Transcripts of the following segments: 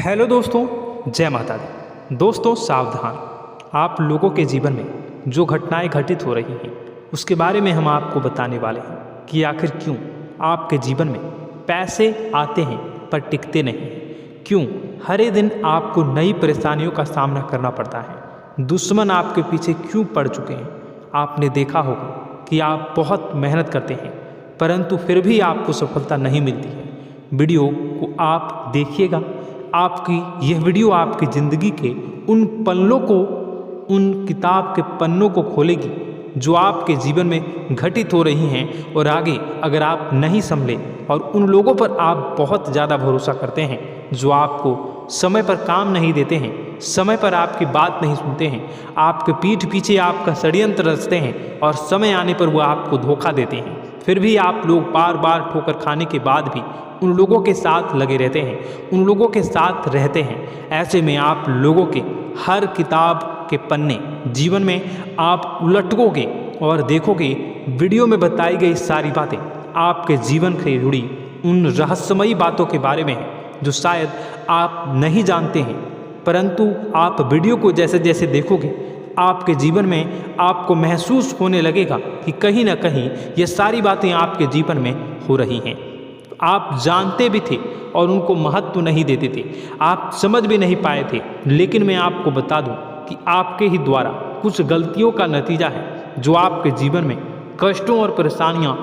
Hello दोस्तों, जय माता दी। दोस्तों सावधान, आप लोगों के जीवन में जो घटनाएं घटित हो रही हैं उसके बारे में हम आपको बताने वाले हैं कि आखिर क्यों आपके जीवन में पैसे आते हैं पर टिकते नहीं। क्यों हर एक दिन आपको नई परेशानियों का सामना करना पड़ता है। दुश्मन आपके पीछे क्यों पड़ चुके हैं। आपने देखा होगा कि आप बहुत मेहनत करते हैं परंतु फिर भी आपको सफलता नहीं मिलती है। वीडियो को आप देखिएगा। आपकी यह वीडियो आपकी ज़िंदगी के उन पन्नों को, उन किताब के पन्नों को खोलेगी जो आपके जीवन में घटित हो रही हैं। और आगे अगर आप नहीं संभले और उन लोगों पर आप बहुत ज़्यादा भरोसा करते हैं जो आपको समय पर काम नहीं देते हैं, समय पर आपकी बात नहीं सुनते हैं, आपके पीठ पीछे आपका षड्यंत्र रचते हैं और समय आने पर वो आपको धोखा देते हैं, फिर भी आप लोग बार बार ठोकर खाने के बाद भी उन लोगों के साथ लगे रहते हैं, उन लोगों के साथ रहते हैं। ऐसे में आप लोगों के हर किताब के पन्ने जीवन में आप उलटोगे और देखोगे वीडियो में बताई गई सारी बातें आपके जीवन से जुड़ी उन रहस्यमयी बातों के बारे में हैं जो शायद आप नहीं जानते हैं। परंतु आप वीडियो को जैसे जैसे देखोगे आपके जीवन में आपको महसूस होने लगेगा कि कहीं ना कहीं ये सारी बातें आपके जीवन में हो रही हैं। आप जानते भी थे और उनको महत्व नहीं देते थे, आप समझ भी नहीं पाए थे। लेकिन मैं आपको बता दूं कि आपके ही द्वारा कुछ गलतियों का नतीजा है जो आपके जीवन में कष्टों और परेशानियां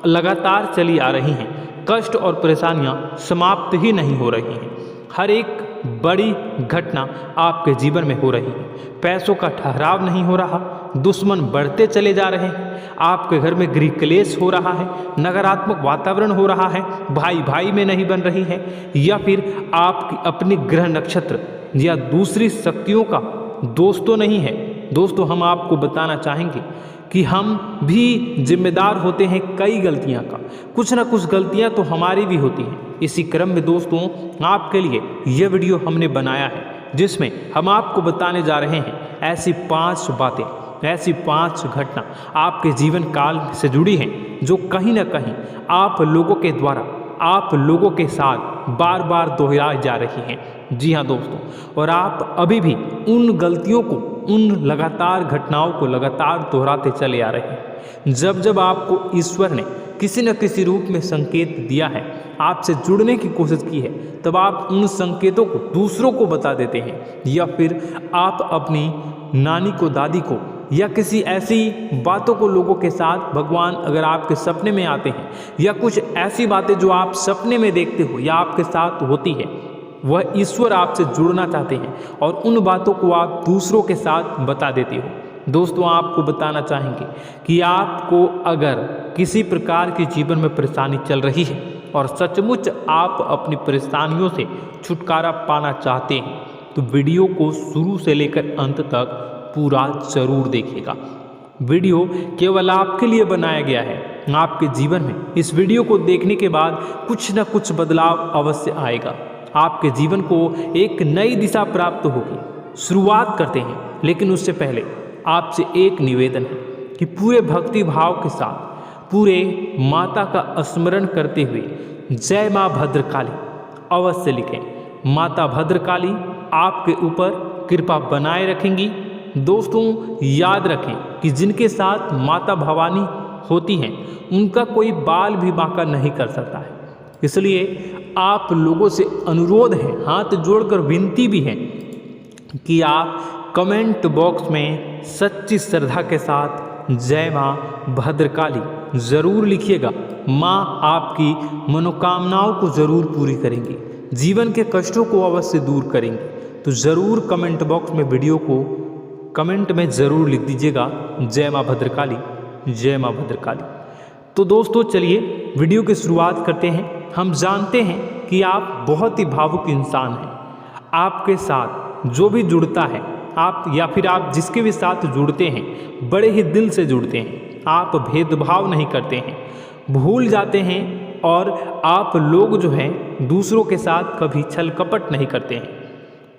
लगातार चली आ रही हैं। कष्ट और परेशानियां समाप्त ही नहीं हो रही हैं। हर एक बड़ी घटना आपके जीवन में हो रही है। पैसों का ठहराव नहीं हो रहा, दुश्मन बढ़ते चले जा रहे हैं, आपके घर में गृह क्लेश हो रहा है, नकारात्मक वातावरण हो रहा है, भाई भाई में नहीं बन रही है, या फिर आपकी अपनी ग्रह नक्षत्र या दूसरी शक्तियों का दोष तो नहीं है। दोस्तों हम आपको बताना चाहेंगे कि हम भी जिम्मेदार होते हैं कई गलतियां का, कुछ ना कुछ गलतियां तो हमारी भी होती हैं। इसी क्रम में दोस्तों आपके लिए यह वीडियो हमने बनाया है जिसमें हम आपको बताने जा रहे हैं ऐसी 5 बातें, ऐसी 5 घटना आपके जीवन काल से जुड़ी हैं जो कहीं ना कहीं आप लोगों के द्वारा आप लोगों के साथ बार बार दोहराई जा रही हैं। जी हाँ दोस्तों, और आप अभी भी उन गलतियों को, उन लगातार घटनाओं को लगातार दोहराते चले आ रहे हैं। जब जब आपको ईश्वर ने किसी न किसी रूप में संकेत दिया है, आपसे जुड़ने की कोशिश की है, तब आप उन संकेतों को दूसरों को बता देते हैं, या फिर आप अपनी नानी को, दादी को, या किसी ऐसी बातों को लोगों के साथ, भगवान अगर आपके सपने में आते हैं या कुछ ऐसी बातें जो आप सपने में देखते हो या आपके साथ होती है, वह ईश्वर आपसे जुड़ना चाहते हैं और उन बातों को आप दूसरों के साथ बता देते हो। दोस्तों आपको बताना चाहेंगे कि आपको अगर किसी प्रकार की जीवन में परेशानी चल रही है और सचमुच आप अपनी परेशानियों से छुटकारा पाना चाहते हैं तो वीडियो को शुरू से लेकर अंत तक पूरा जरूर देखिएगा। वीडियो केवल आपके लिए बनाया गया है। आपके जीवन में इस वीडियो को देखने के बाद कुछ न कुछ बदलाव अवश्य आएगा। आपके जीवन को एक नई दिशा प्राप्त होगी। शुरुआत करते हैं, लेकिन उससे पहले आपसे एक निवेदन है कि पूरे भक्ति भाव के साथ, पूरे माता का स्मरण करते हुए जय माँ भद्रकाली अवश्य लिखें। माता भद्रकाली आपके ऊपर कृपा बनाए रखेंगी। दोस्तों याद रखें कि जिनके साथ माता भवानी होती हैं उनका कोई बाल भी बांका नहीं कर सकता है। इसलिए आप लोगों से अनुरोध है, हाथ जोड़कर विनती भी है कि आप कमेंट बॉक्स में सच्ची श्रद्धा के साथ जय माँ भद्रकाली ज़रूर लिखिएगा। माँ आपकी मनोकामनाओं को ज़रूर पूरी करेंगी, जीवन के कष्टों को अवश्य दूर करेंगी। तो ज़रूर कमेंट बॉक्स में वीडियो को कमेंट में ज़रूर लिख दीजिएगा जय माँ भद्रकाली, जय माँ भद्रकाली। तो दोस्तों चलिए वीडियो की शुरुआत करते हैं। हम जानते हैं कि आप बहुत ही भावुक इंसान हैं। आपके साथ जो भी जुड़ता है, आप या फिर आप जिसके भी साथ जुड़ते हैं बड़े ही दिल से जुड़ते हैं। आप भेदभाव नहीं करते हैं, भूल जाते हैं, और आप लोग जो हैं दूसरों के साथ कभी छल कपट नहीं करते हैं।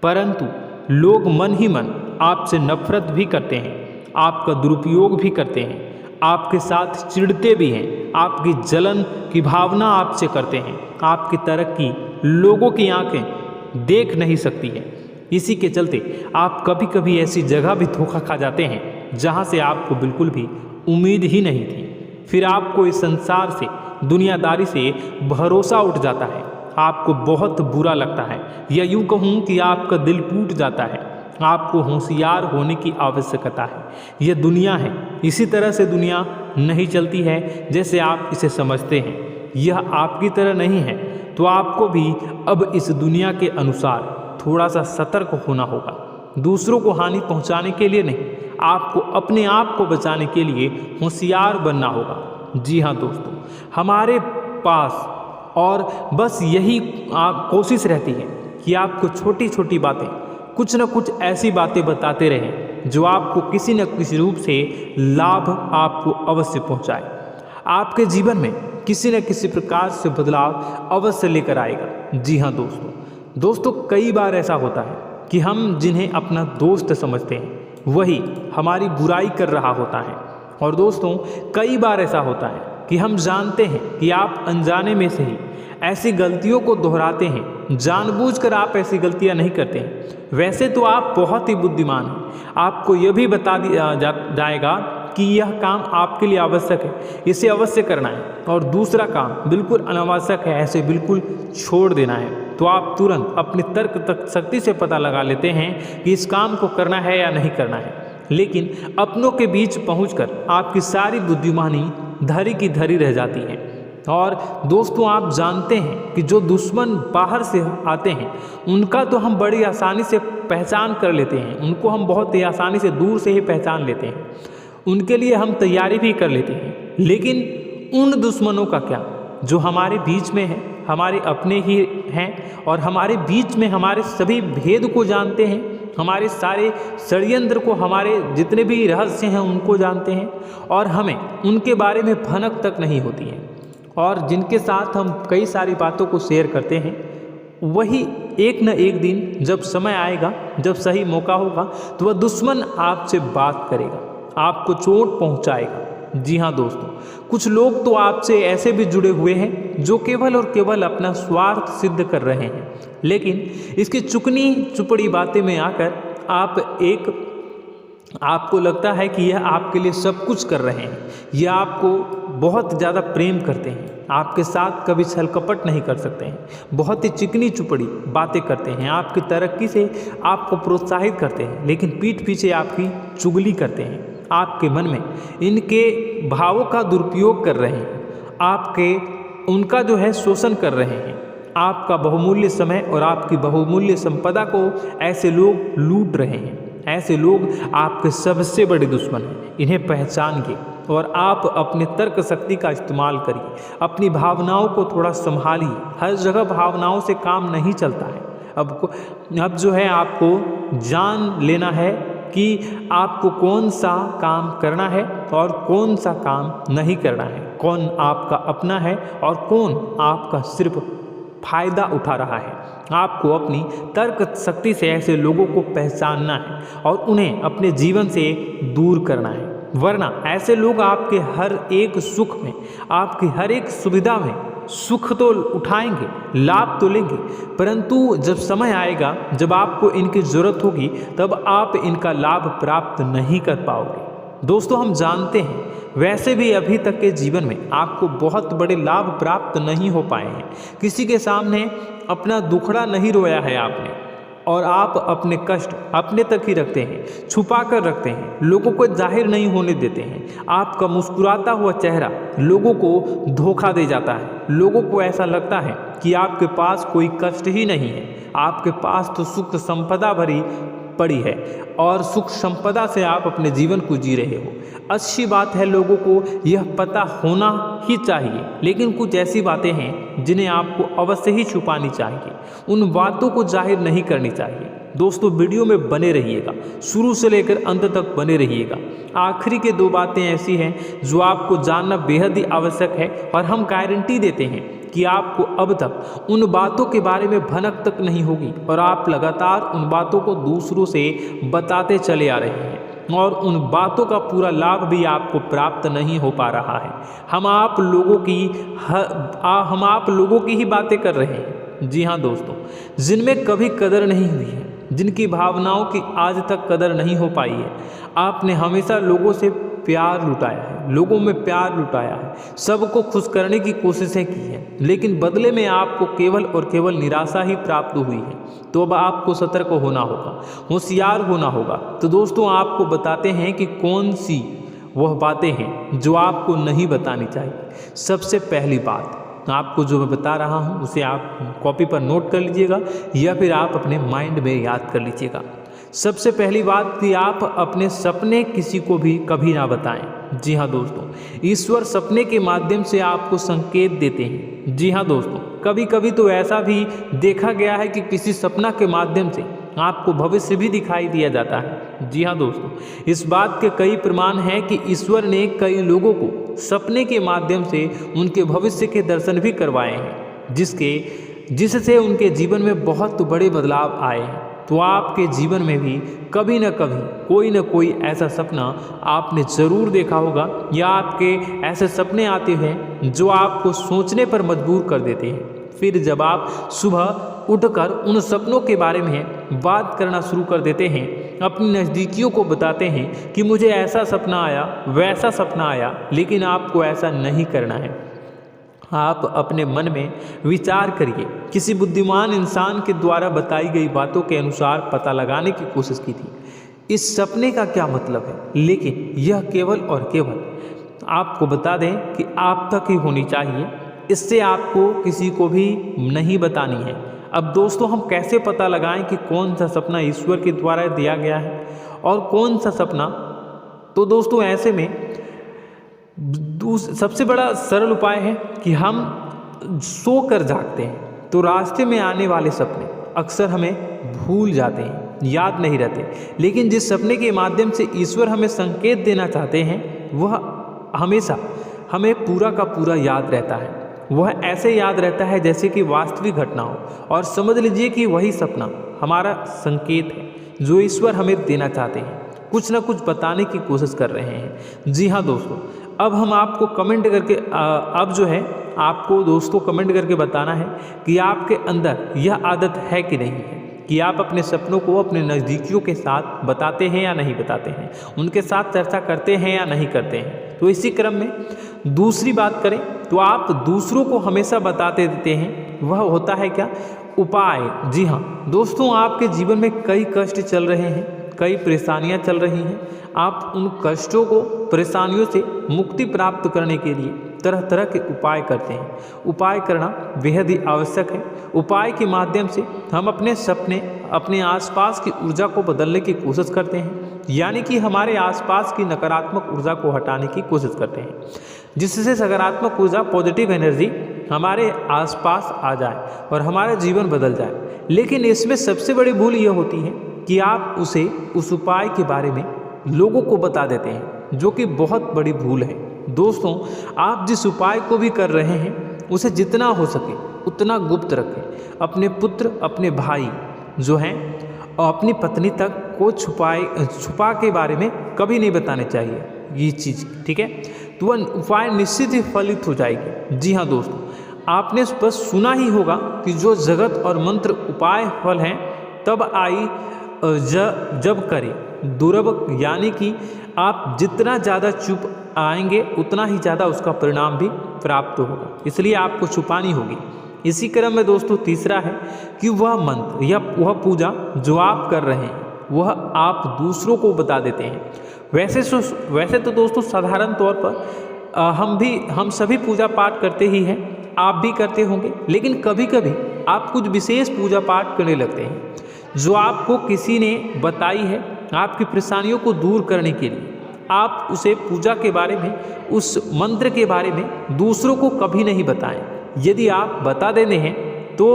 परंतु लोग मन ही मन आपसे नफरत भी करते हैं, आपका दुरुपयोग भी करते हैं, आपके साथ चिढ़ते भी हैं, आपकी जलन की भावना आपसे करते हैं, आपकी तरक्की लोगों की आंखें देख नहीं सकती है। इसी के चलते आप कभी कभी ऐसी जगह भी धोखा खा जाते हैं जहाँ से आपको बिल्कुल भी उम्मीद ही नहीं थी। फिर आपको इस संसार से, दुनियादारी से भरोसा उठ जाता है, आपको बहुत बुरा लगता है, या यूँ कहूँ कि आपका दिल टूट जाता है। आपको होशियार होने की आवश्यकता है। यह दुनिया है, इसी तरह से दुनिया नहीं चलती है जैसे आप इसे समझते हैं। यह आपकी तरह नहीं है, तो आपको भी अब इस दुनिया के अनुसार थोड़ा सा सतर्क होना होगा। दूसरों को हानि पहुंचाने के लिए नहीं, आपको अपने आप को बचाने के लिए होशियार बनना होगा। जी हाँ दोस्तों, हमारे पास और बस यही कोशिश रहती है कि आपको छोटी छोटी बातें, कुछ न कुछ ऐसी बातें बताते रहें जो आपको किसी न किसी रूप से लाभ आपको अवश्य पहुंचाए, आपके जीवन में किसी न किसी प्रकार से बदलाव अवश्य लेकर आएगा। जी हाँ दोस्तों, कई बार ऐसा होता है कि हम जिन्हें अपना दोस्त समझते हैं वही हमारी बुराई कर रहा होता है। और दोस्तों, कई बार ऐसा होता है कि हम जानते हैं कि आप अनजाने में से ही ऐसी गलतियों को दोहराते हैं, जानबूझकर आप ऐसी गलतियां नहीं करते हैं। वैसे तो आप बहुत ही बुद्धिमान हैं, आपको यह भी बता दिया जाएगा कि यह काम आपके लिए आवश्यक है, इसे अवश्य करना है, और दूसरा काम बिल्कुल अनावश्यक है, ऐसे बिल्कुल छोड़ देना है। तो आप तुरंत अपनी तर्क शक्ति से पता लगा लेते हैं कि इस काम को करना है या नहीं करना है। लेकिन अपनों के बीच पहुंचकर आपकी सारी बुद्धिमानी धरी की धरी रह जाती है। और दोस्तों, आप जानते हैं कि जो दुश्मन बाहर से आते हैं उनका तो हम बड़ी आसानी से पहचान कर लेते हैं, उनको हम बहुत ही आसानी से दूर से ही पहचान लेते हैं, उनके लिए हम तैयारी भी कर लेते हैं। लेकिन उन दुश्मनों का क्या जो हमारे बीच में है, हमारे अपने ही हैं और हमारे बीच में हमारे सभी भेद को जानते हैं, हमारे सारे षड्यंत्र को, हमारे जितने भी रहस्य हैं उनको जानते हैं, और हमें उनके बारे में भनक तक नहीं होती है, और जिनके साथ हम कई सारी बातों को शेयर करते हैं, वही एक न एक दिन जब समय आएगा, जब सही मौका होगा, तो वह दुश्मन आपसे बात करेगा, आपको चोट पहुंचाएगा। जी हाँ दोस्तों, कुछ लोग तो आपसे ऐसे भी जुड़े हुए हैं जो केवल और केवल अपना स्वार्थ सिद्ध कर रहे हैं, लेकिन इसकी चुकनी चुपड़ी बातें में आकर आपको लगता है कि यह आपके लिए सब कुछ कर रहे हैं, यह आपको बहुत ज़्यादा प्रेम करते हैं, आपके साथ कभी छल कपट नहीं कर सकते हैं, बहुत ही चिकनी चुपड़ी बातें करते हैं, आपकी तरक्की से आपको प्रोत्साहित करते हैं, लेकिन पीठ पीछे आपकी चुगली करते हैं, आपके मन में इनके भावों का दुरुपयोग कर रहे हैं, उनका जो है शोषण कर रहे हैं। आपका बहुमूल्य समय और आपकी बहुमूल्य संपदा को ऐसे लोग लूट रहे हैं। ऐसे लोग आपके सबसे बड़े दुश्मन हैं, इन्हें पहचानिए और आप अपने तर्क शक्ति का इस्तेमाल करिए, अपनी भावनाओं को थोड़ा संभालिए। हर जगह भावनाओं से काम नहीं चलता है। अब जो है आपको जान लेना है कि आपको कौन सा काम करना है और कौन सा काम नहीं करना है, कौन आपका अपना है और कौन आपका सिर्फ फायदा उठा रहा है। आपको अपनी तर्क शक्ति से ऐसे लोगों को पहचानना है और उन्हें अपने जीवन से दूर करना है, वरना ऐसे लोग आपके हर एक सुख में, आपकी हर एक सुविधा में सुख तो उठाएंगे, लाभ तो लेंगे, परंतु जब समय आएगा, जब आपको इनकी ज़रूरत होगी, तब आप इनका लाभ प्राप्त नहीं कर पाओगे। दोस्तों, हम जानते हैं वैसे भी अभी तक के जीवन में आपको बहुत बड़े लाभ प्राप्त नहीं हो पाए हैं। किसी के सामने अपना दुखड़ा नहीं रोया है आपने, और आप अपने कष्ट अपने तक ही रखते हैं, छुपा कर रखते हैं, लोगों को जाहिर नहीं होने देते हैं। आपका मुस्कुराता हुआ चेहरा लोगों को धोखा दे जाता है। लोगों को ऐसा लगता है कि आपके पास कोई कष्ट ही नहीं है, आपके पास तो सुख संपदा भरी पड़ी है और सुख संपदा से आप अपने जीवन को जी रहे हो। अच्छी बात है, लोगों को यह पता होना ही चाहिए, लेकिन कुछ ऐसी बातें हैं जिन्हें आपको अवश्य ही छुपानी चाहिए, उन बातों को जाहिर नहीं करनी चाहिए। दोस्तों, वीडियो में बने रहिएगा, शुरू से लेकर अंत तक बने रहिएगा। आखिरी के 2 बातें ऐसी हैं जो आपको जानना बेहद ही आवश्यक है, और हम गारंटी देते हैं कि आपको अब तक उन बातों के बारे में भनक तक नहीं होगी, और आप लगातार उन बातों को दूसरों से बताते चले आ रहे हैं, और उन बातों का पूरा लाभ भी आपको प्राप्त नहीं हो पा रहा है। हम आप लोगों की ही बातें कर रहे हैं, जी हाँ दोस्तों, जिनमें कभी कदर नहीं हुई है, जिनकी भावनाओं की आज तक कदर नहीं हो पाई है। आपने हमेशा लोगों से प्यार लुटाया है, लोगों में प्यार लुटाया है, सबको खुश करने की कोशिशें की हैं, लेकिन बदले में आपको केवल और केवल निराशा ही प्राप्त हुई है। तो अब आपको सतर्क होना होगा, होशियार होना होगा। तो दोस्तों आपको बताते हैं कि कौन सी वह बातें हैं जो आपको नहीं बतानी चाहिए। सबसे पहली बात आपको जो मैं बता रहा हूँ उसे आप कॉपी पर नोट कर लीजिएगा या फिर आप अपने माइंड में याद कर लीजिएगा। सबसे पहली बात कि आप अपने सपने किसी को भी कभी ना बताएं। जी हाँ दोस्तों, ईश्वर सपने के माध्यम से आपको संकेत देते हैं। जी हाँ दोस्तों, कभी कभी तो ऐसा भी देखा गया है कि किसी सपना के माध्यम से आपको भविष्य भी दिखाई दिया जाता है। जी हाँ दोस्तों, इस बात के कई प्रमाण हैं कि ईश्वर ने कई लोगों को सपने के माध्यम से उनके भविष्य के दर्शन भी करवाए हैं, जिससे उनके जीवन में बहुत बड़े बदलाव आए हैं। तो आपके जीवन में भी कभी न कभी कोई न कोई ऐसा सपना आपने ज़रूर देखा होगा या आपके ऐसे सपने आते हैं जो आपको सोचने पर मजबूर कर देते हैं। फिर जब आप सुबह उठकर उन सपनों के बारे में बात करना शुरू कर देते हैं, अपनी नज़दीकियों को बताते हैं कि मुझे ऐसा सपना आया, वैसा सपना आया, लेकिन आपको ऐसा नहीं करना है। आप अपने मन में विचार करिए। किसी बुद्धिमान इंसान के द्वारा बताई गई बातों के अनुसार पता लगाने की कोशिश की थी इस सपने का क्या मतलब है, लेकिन यह केवल और केवल आपको बता दें कि आप तक ही होनी चाहिए। इससे आपको किसी को भी नहीं बतानी है। अब दोस्तों हम कैसे पता लगाएं कि कौन सा सपना ईश्वर के द्वारा दिया गया है और कौन सा सपना? तो दोस्तों ऐसे में सबसे बड़ा सरल उपाय है कि हम सोकर जागते हैं तो रास्ते में आने वाले सपने अक्सर हमें भूल जाते हैं, याद नहीं रहते। लेकिन जिस सपने के माध्यम से ईश्वर हमें संकेत देना चाहते हैं वह हमेशा हमें पूरा का पूरा याद रहता है। वह ऐसे याद रहता है जैसे कि वास्तविक घटना हो, और समझ लीजिए कि वही सपना हमारा संकेत है जो ईश्वर हमें देना चाहते हैं, कुछ ना कुछ बताने की कोशिश कर रहे हैं। जी हाँ दोस्तों, अब हम आपको कमेंट करके अब जो है आपको दोस्तों कमेंट करके बताना है कि आपके अंदर यह आदत है कि नहीं है कि आप अपने सपनों को अपने नज़दीकियों के साथ बताते हैं या नहीं बताते हैं, उनके साथ चर्चा करते हैं या नहीं करते हैं। तो इसी क्रम में दूसरी बात करें तो आप दूसरों को हमेशा बताते देते हैं, वह होता है क्या? उपाय। जी हाँ दोस्तों, आपके जीवन में कई कष्ट चल रहे हैं, कई परेशानियां चल रही हैं। आप उन कष्टों को, परेशानियों से मुक्ति प्राप्त करने के लिए तरह तरह के उपाय करते हैं। उपाय करना बेहद ही आवश्यक है। उपाय के माध्यम से हम अपने सपने, अपने आसपास की ऊर्जा को बदलने की कोशिश करते हैं, यानी कि हमारे आसपास की नकारात्मक ऊर्जा को हटाने की कोशिश करते हैं, जिससे सकारात्मक ऊर्जा, पॉजिटिव एनर्जी हमारे आसपास आ जाए और हमारा जीवन बदल जाए। लेकिन इसमें सबसे बड़ी भूल यह होती है कि आप उस उपाय के बारे में लोगों को बता देते हैं, जो कि बहुत बड़ी भूल है। दोस्तों आप जिस उपाय को भी कर रहे हैं उसे जितना हो सके उतना गुप्त रखें। अपने पुत्र, अपने भाई जो हैं और अपनी पत्नी तक को छुपा के बारे में कभी नहीं बताने चाहिए ये चीज़, ठीक है? तो वह उपाय निश्चित ही फलित हो जाएगी। जी हाँ दोस्तों, आपने बस सुना ही होगा कि जो जगत और मंत्र उपाय फल हैं तब आई जब करें दुर्लभ, यानी कि आप जितना ज़्यादा चुप आएंगे उतना ही ज़्यादा उसका परिणाम भी प्राप्त होगा, इसलिए आपको छुपानी होगी। इसी क्रम में दोस्तों तीसरा है कि वह मंत्र या वह पूजा जो आप कर रहे हैं वह आप दूसरों को बता देते हैं। वैसे तो दोस्तों साधारण तौर पर हम सभी पूजा पाठ करते ही हैं, आप भी करते होंगे, लेकिन कभी कभी आप कुछ विशेष पूजा पाठ करने लगते हैं जो आपको किसी ने बताई है आपकी परेशानियों को दूर करने के लिए। आप उसे पूजा के बारे में, उस मंत्र के बारे में दूसरों को कभी नहीं बताएं। यदि आप बता देते हैं तो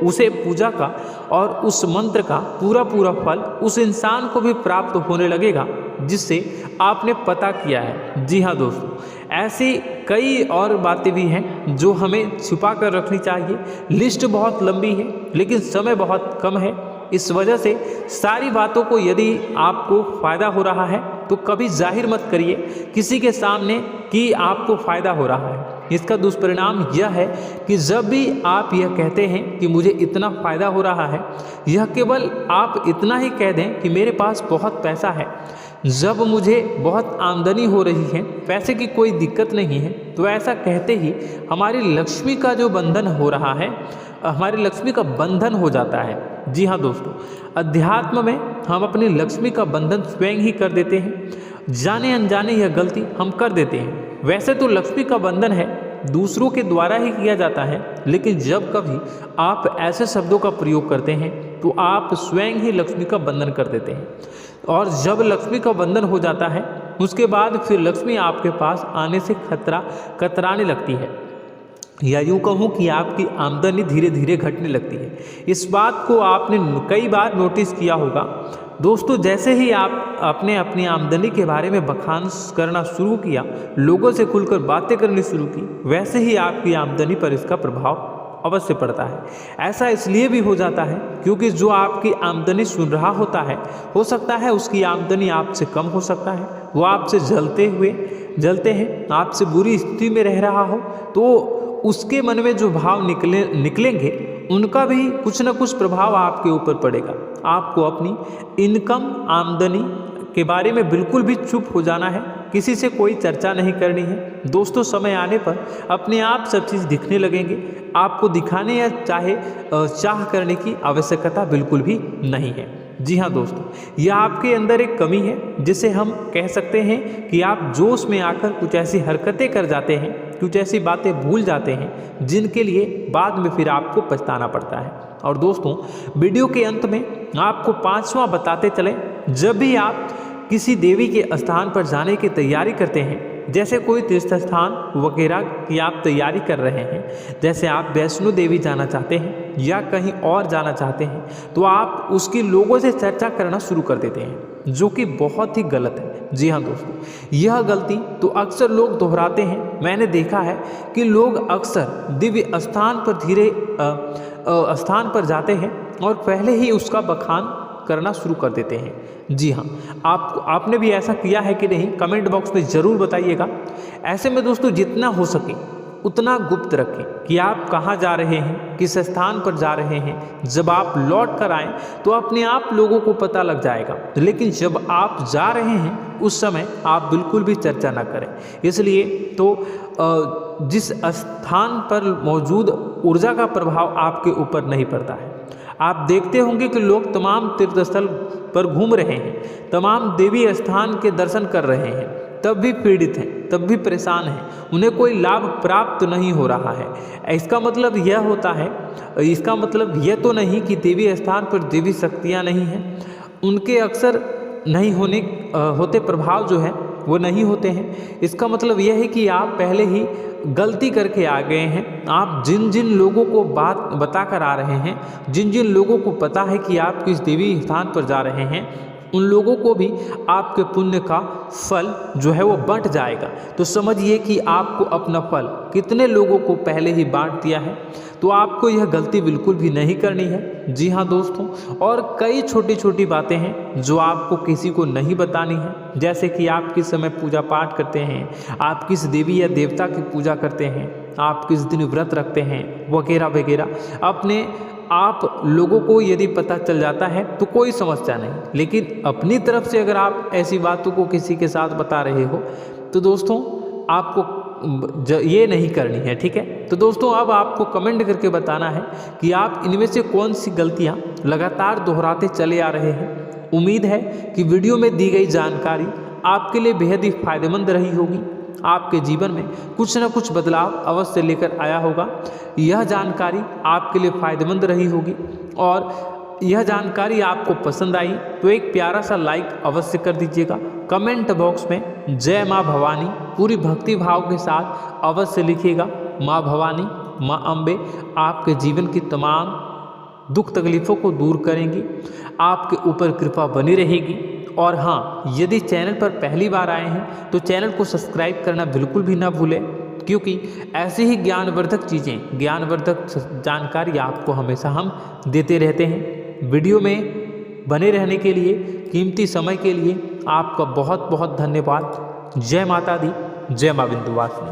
उसे पूजा का और उस मंत्र का पूरा फल उस इंसान को भी प्राप्त होने लगेगा जिससे आपने पता किया है। जी हाँ दोस्तों, ऐसी कई और बातें भी हैं जो हमें छुपा कर रखनी चाहिए। लिस्ट बहुत लंबी है लेकिन समय बहुत कम है, इस वजह से सारी बातों को यदि आपको फ़ायदा हो रहा है तो कभी जाहिर मत करिए किसी के सामने कि आपको फ़ायदा हो रहा है। इसका दुष्परिणाम यह है कि जब भी आप यह कहते हैं कि मुझे इतना फ़ायदा हो रहा है, यह केवल आप इतना ही कह दें कि मेरे पास बहुत पैसा है, जब मुझे बहुत आमदनी हो रही है, पैसे की कोई दिक्कत नहीं है, तो ऐसा कहते ही हमारी लक्ष्मी का जो बंधन हो रहा है, हमारी लक्ष्मी का बंधन हो जाता है। जी हाँ दोस्तों, अध्यात्म में हम अपनी लक्ष्मी का बंधन स्वयं ही कर देते हैं। जाने अनजाने यह गलती हम कर देते हैं। वैसे तो लक्ष्मी का बंधन है दूसरों के द्वारा ही किया जाता है, लेकिन जब कभी आप ऐसे शब्दों का प्रयोग करते हैं तो आप स्वयं ही लक्ष्मी का बंधन कर देते हैं। और जब लक्ष्मी का बंधन हो जाता है उसके बाद फिर लक्ष्मी आपके पास आने से कतराने लगती है, या यूँ कहूँ कि आपकी आमदनी धीरे धीरे घटने लगती है। इस बात को आपने कई बार नोटिस किया होगा दोस्तों। जैसे ही आप अपनी आमदनी के बारे में बखान करना शुरू किया, लोगों से खुलकर बातें करनी शुरू की, वैसे ही आपकी आमदनी पर इसका प्रभाव अवश्य पड़ता है। ऐसा इसलिए भी हो जाता है क्योंकि जो आपकी आमदनी सुन रहा होता है, हो सकता है उसकी आमदनी आपसे कम हो सकता है, वो आपसे जलते हैं, आपसे बुरी स्थिति में रह रहा हो, तो उसके मन में जो भाव निकलेंगे उनका भी कुछ न कुछ प्रभाव आपके ऊपर पड़ेगा। आपको अपनी इनकम आमदनी के बारे में बिल्कुल भी चुप हो जाना है, किसी से कोई चर्चा नहीं करनी है। दोस्तों, समय आने पर अपने आप सब चीज़ दिखने लगेंगे। आपको दिखाने या चाह करने की आवश्यकता बिल्कुल भी नहीं है। जी हाँ दोस्तों, यह आपके अंदर एक कमी है जिसे हम कह सकते हैं कि आप जोश में आकर कुछ ऐसी हरकतें कर जाते हैं, कुछ ऐसी बातें भूल जाते हैं जिनके लिए बाद में फिर आपको पछताना पड़ता है। और दोस्तों, वीडियो के अंत में आपको 5वां बताते चलें, जब भी आप किसी देवी के स्थान पर जाने की तैयारी करते हैं, जैसे कोई तीर्थ स्थान वगैरह की आप तैयारी कर रहे हैं, जैसे आप वैष्णो देवी जाना चाहते हैं या कहीं और जाना चाहते हैं, तो आप उसकी लोगों से चर्चा करना शुरू कर देते हैं, जो कि बहुत ही गलत है। जी हाँ दोस्तों, यह गलती तो अक्सर लोग दोहराते हैं। मैंने देखा है कि लोग अक्सर दिव्य स्थान पर जाते हैं और पहले ही उसका बखान करना शुरू कर देते हैं। जी हाँ, आपने भी ऐसा किया है कि नहीं, कमेंट बॉक्स में ज़रूर बताइएगा। ऐसे में दोस्तों, जितना हो सके उतना गुप्त रखें कि आप कहाँ जा रहे हैं, किस स्थान पर जा रहे हैं। जब आप लौट कर आएँ तो अपने आप लोगों को पता लग जाएगा, लेकिन जब आप जा रहे हैं उस समय आप बिल्कुल भी चर्चा ना करें। इसलिए तो जिस स्थान पर मौजूद ऊर्जा का प्रभाव आपके ऊपर नहीं पड़ता है। आप देखते होंगे कि लोग तमाम तीर्थ स्थल पर घूम रहे हैं, तमाम देवी स्थान के दर्शन कर रहे हैं, तब भी पीड़ित हैं, तब भी परेशान हैं, उन्हें कोई लाभ प्राप्त नहीं हो रहा है। इसका मतलब यह होता है, इसका मतलब यह तो नहीं कि देवी स्थान पर देवी शक्तियाँ नहीं हैं, उनके अक्सर नहीं होते प्रभाव जो है वो नहीं होते हैं। इसका मतलब यह है कि आप पहले ही गलती करके आ गए हैं। आप जिन जिन लोगों को बात बता कर आ रहे हैं, जिन जिन लोगों को पता है कि आप किस देवी स्थान पर जा रहे हैं, उन लोगों को भी आपके पुण्य का फल जो है वो बंट जाएगा। तो समझिए कि आपको अपना फल कितने लोगों को पहले ही बांट दिया है। तो आपको यह गलती बिल्कुल भी नहीं करनी है। जी हाँ दोस्तों, और कई छोटी छोटी बातें हैं जो आपको किसी को नहीं बतानी है, जैसे कि आप किस समय पूजा पाठ करते हैं, आप किस देवी या देवता की पूजा करते हैं, आप किस दिन व्रत रखते हैं, वगैरह वगैरह। अपने आप लोगों को यदि पता चल जाता है तो कोई समस्या नहीं, लेकिन अपनी तरफ से अगर आप ऐसी बातों को किसी के साथ बता रहे हो तो दोस्तों आपको ये नहीं करनी है, ठीक है। तो दोस्तों, अब आपको कमेंट करके बताना है कि आप इनमें से कौन सी गलतियां लगातार दोहराते चले आ रहे हैं। उम्मीद है कि वीडियो में दी गई जानकारी आपके लिए बेहद ही फायदेमंद रही होगी, आपके जीवन में कुछ न कुछ बदलाव अवश्य लेकर आया होगा। यह जानकारी आपके लिए फ़ायदेमंद रही होगी और यह जानकारी आपको पसंद आई तो एक प्यारा सा लाइक अवश्य कर दीजिएगा। कमेंट बॉक्स में जय माँ भवानी पूरी भक्ति भाव के साथ अवश्य लिखिएगा। माँ भवानी, माँ अम्बे आपके जीवन की तमाम दुख तकलीफ़ों को दूर करेंगी, आपके ऊपर कृपा बनी रहेगी। और हाँ, यदि चैनल पर पहली बार आए हैं तो चैनल को सब्सक्राइब करना बिल्कुल भी ना भूलें, क्योंकि ऐसी ही ज्ञानवर्धक चीज़ें, ज्ञानवर्धक जानकारी आपको हमेशा हम देते रहते हैं। वीडियो में बने रहने के लिए, कीमती समय के लिए आपका बहुत बहुत धन्यवाद। जय माता दी, जय माँ विंध्यवासिनी।